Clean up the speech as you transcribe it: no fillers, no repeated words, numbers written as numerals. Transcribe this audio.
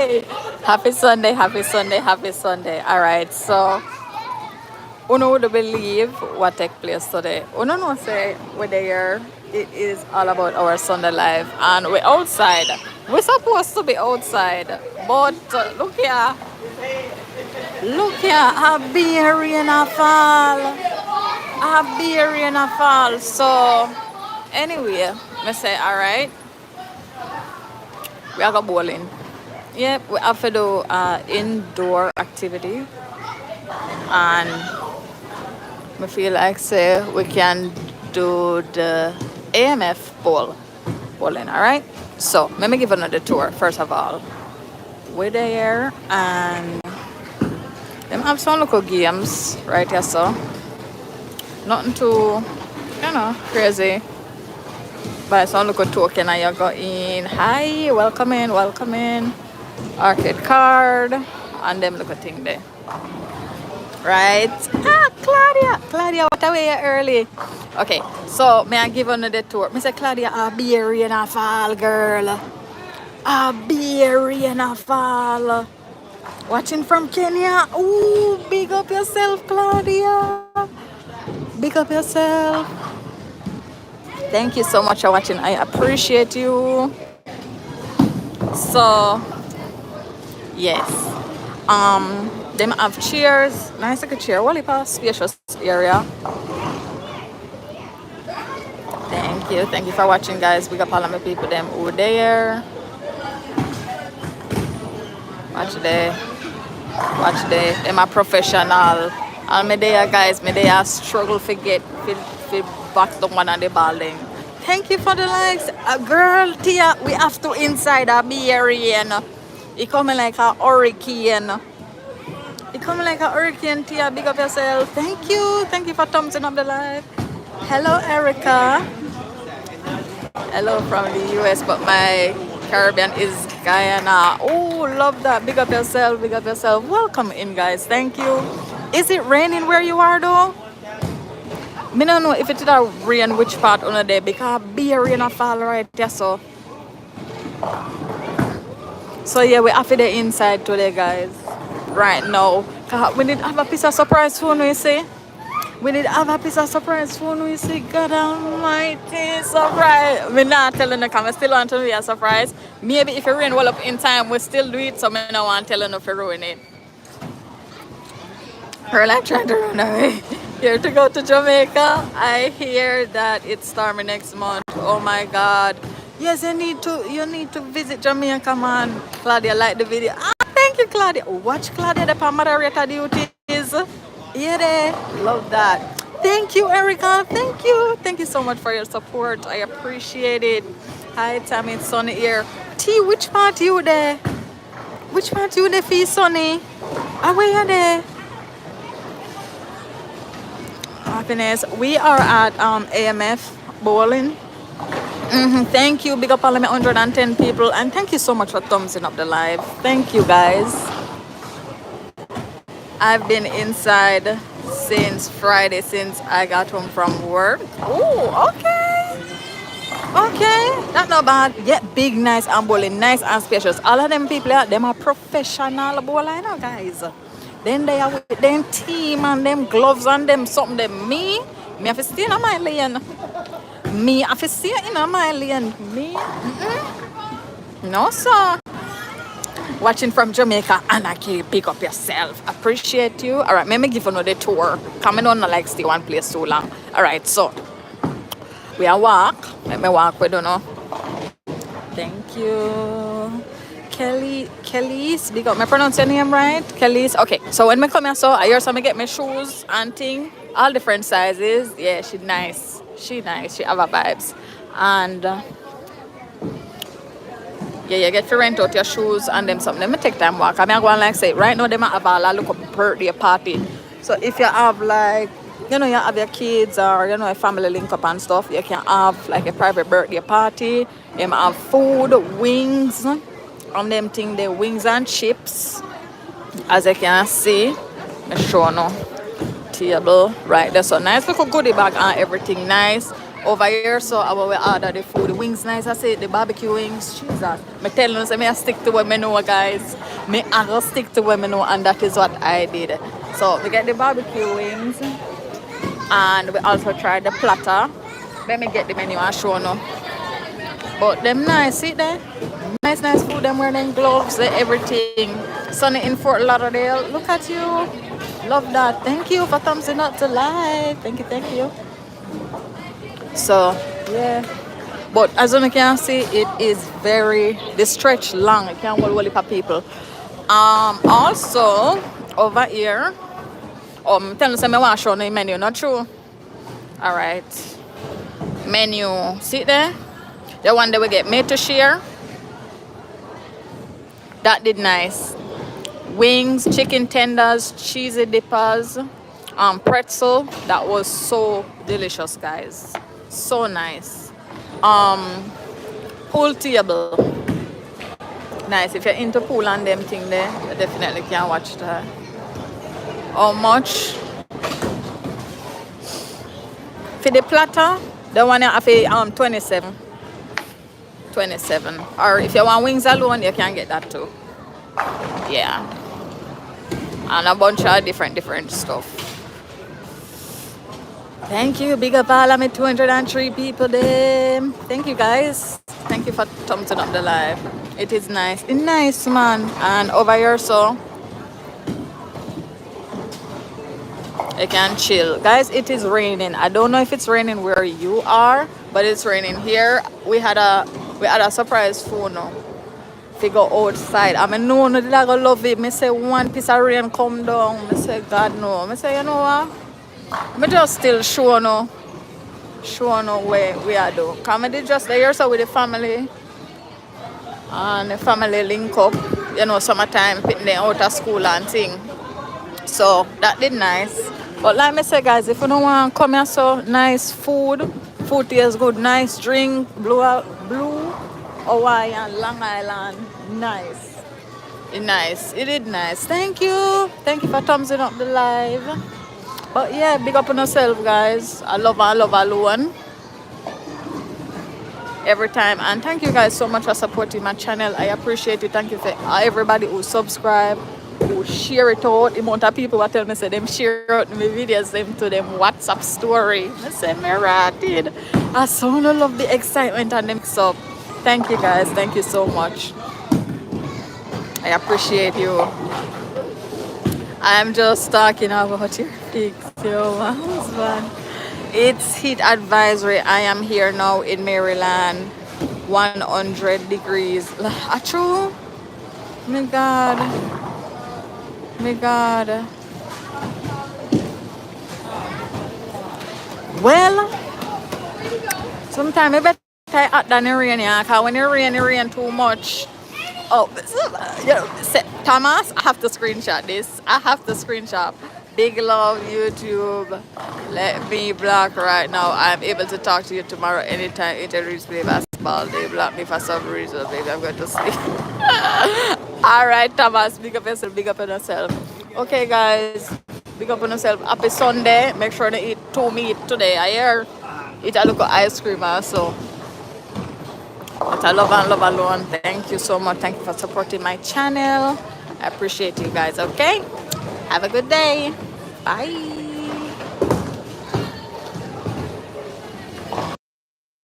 Happy Sunday, happy Sunday, happy Sunday. All right, so uno would believe what take place today. Uno no say we're there. It is all about our Sunday life, and we're outside. We're supposed to be outside, but look here, a big rain a fall, a big rain a fall. So anyway, I say all right, we are go bowling. Yep, we have to do indoor activity, and I feel like say we can do the AMF bowling. All right. So let me give another tour. First of all, we're there, and them have some local games right here. So nothing too, crazy. But some local token, and you go in. Hi, welcome in, welcome in. Arcade card, and them look a thing there. Right? Claudia, what are we here early? Okay, so may I give another tour? Mr. Claudia, a beer in a fall, girl. A beer in a fall. Watching from Kenya. Ooh, big up yourself, Claudia. Big up yourself. Thank you so much for watching. I appreciate you. So, yes. Them have chairs. Nice like a chair. Well, a spacious area. Thank you for watching, guys. Big up all of my people them over there. Watch there. Them are professional. And me there, guys. Me there struggle to get back the one on the bowling. Thank you for the likes. Girl, Tia, we have to inside a beer rain. It coming like a hurricane. It coming like a hurricane, Tia. Big up yourself. Thank you. Thank you for thumbsing up the live. Hello, Erica. Hello from the US, but my Caribbean is Guyana. Oh, love that. Big up yourself. Big up yourself. Welcome in, guys. Thank you. Is it raining where you are, though? I don't know if it did a rain which part on the day because beer rain a fall right there, so yeah, we have to the inside today, guys. Right now, we need to have a piece of surprise phone, we see. We need to have a piece of surprise phone, we see. God almighty, surprise. I'm not telling you, I still want to be a surprise. Maybe if it rain well up in time, we still do it, so I don't want to tell you if you ruin it. We're like trying to run away. Here to go to Jamaica. I hear that it's stormy next month. Oh my God. Yes, you need to visit Jamaica, man. Claudia, like the video. Thank you, Claudia. Watch Claudia, the moderator duties. Yeah, there. Love that. Thank you, Erica. Thank you. Thank you so much for your support. I appreciate it. Hi, Tami. It's Sunny here. T, which part you there? Which part you there, Fee, Sunny? Where you there? Happiness. We are at AMF Bowling. Thank you. Big up all of my 110 people. And thank you so much for thumbsing up the live. Thank you, guys. I've been inside since Friday, since I got home from work. Oh, okay. Okay. That's not bad. Yeah, big, nice and bowling. Nice and spacious. All of them people, them are professional bowling, guys. Then they are with them team and them gloves and them something. Them me have to stay in my lane. Me have to stay in my lane. Me? No, sir. Watching from Jamaica, Anaki, pick up yourself. Appreciate you. All right, let me give another tour. Coming on, like stay one place too long. All right, so we are walk. Let me walk. We don't know. Thank you. Kelly's, big up. Am I pronouncing your name right? Kelly's. Okay, so when I come here, so I hear somebody get my shoes and thing, all different sizes. Yeah, she nice. She nice. She have her vibes. And yeah, you get to rent out your shoes and them something. Let me take time walk. I'm going to like say, right now they might have a look up birthday party. So if you have like, you have your kids or, a family link up and stuff, you can have like a private birthday party. You might have food, wings, on them thing, the wings and chips. As you can see, I show no table right there. So nice little goodie bag and everything nice. over here. So I will order the food. The wings nice. I say the barbecue wings. Jesus. Me tell you, say me I stick to what me know, guys. Me I go stick to what me know, and that is what I did. So we get the barbecue wings, and we also tried the platter. Let me get the menu and show you. But them nice, see there? Nice food. Them wearing gloves, everything. Sunny in Fort Lauderdale. Look at you. Love that. Thank you for thumbs up to live. Thank you. So yeah. But as you can see, it is the stretch long. It can't hold a people. Also over here. Tell me, I want to show the menu. Not true. All right. Menu. See there? The one that we get made to share. That did nice. Wings, chicken tenders, cheesy dippers, pretzel. That was so delicious, guys. So nice. Pool table. Nice. If you're into pool and them thing there, you definitely can watch that. How much? For the platter, the one I have 27. 27. Or if you want wings alone, you can get that too. Yeah. And a bunch of different stuff. Thank you. Big up all of me 203 people there. Thank you, guys. Thank you for thumbsing up the live. It is nice. It's nice, man. And over here, so you can chill. Guys, it is raining. I don't know if it's raining where you are, but it's raining here. We had a surprise phone now. If you go outside, I mean, no, did I go love it? Me say one piece of rain come down. Me say, God, no. Me say, you know what? Me just still show no where we are do. Cause me did just there so with the family. And the family link up. You know, summertime, putting them out of school and thing. So, that did nice. But like me say, guys, if you don't want to come here, so nice food tastes good, nice drink, blue Hawaii, Long Island, nice. It did nice. Thank you for thumbsing up the live. But yeah, big up on yourself, guys. I love alone every time, and thank you guys so much for supporting my channel. I appreciate it. Thank you for everybody who subscribe, who share it out. The amount of people who tell me say them share out my videos them to them WhatsApp story. I say me ratted. I so love the excitement and the mix up. Thank you, guys. Thank you so much. I appreciate you. I'm just talking about your pics, yo, my husband. It's heat advisory. I am here now in Maryland. 100 degrees. True? My God. Well, sometimes I bet I hot than the rain, yeah. Cause when it rain too much. Oh, Thomas, I have to screenshot this. Big love, YouTube. Let me block right now. I'm able to talk to you tomorrow anytime. Interviews play basketball. They block me for some reason, baby. I'm going to sleep. All right, Thomas. Big up yourself. Big up on yourself. Okay, guys. Big up on yourself. Happy Sunday. Make sure to eat 2 meat today. I hear. Eat a little ice cream also. But I love alone. Thank you so much. Thank you for supporting my channel. I appreciate you guys. Okay. Have a good day. Bye.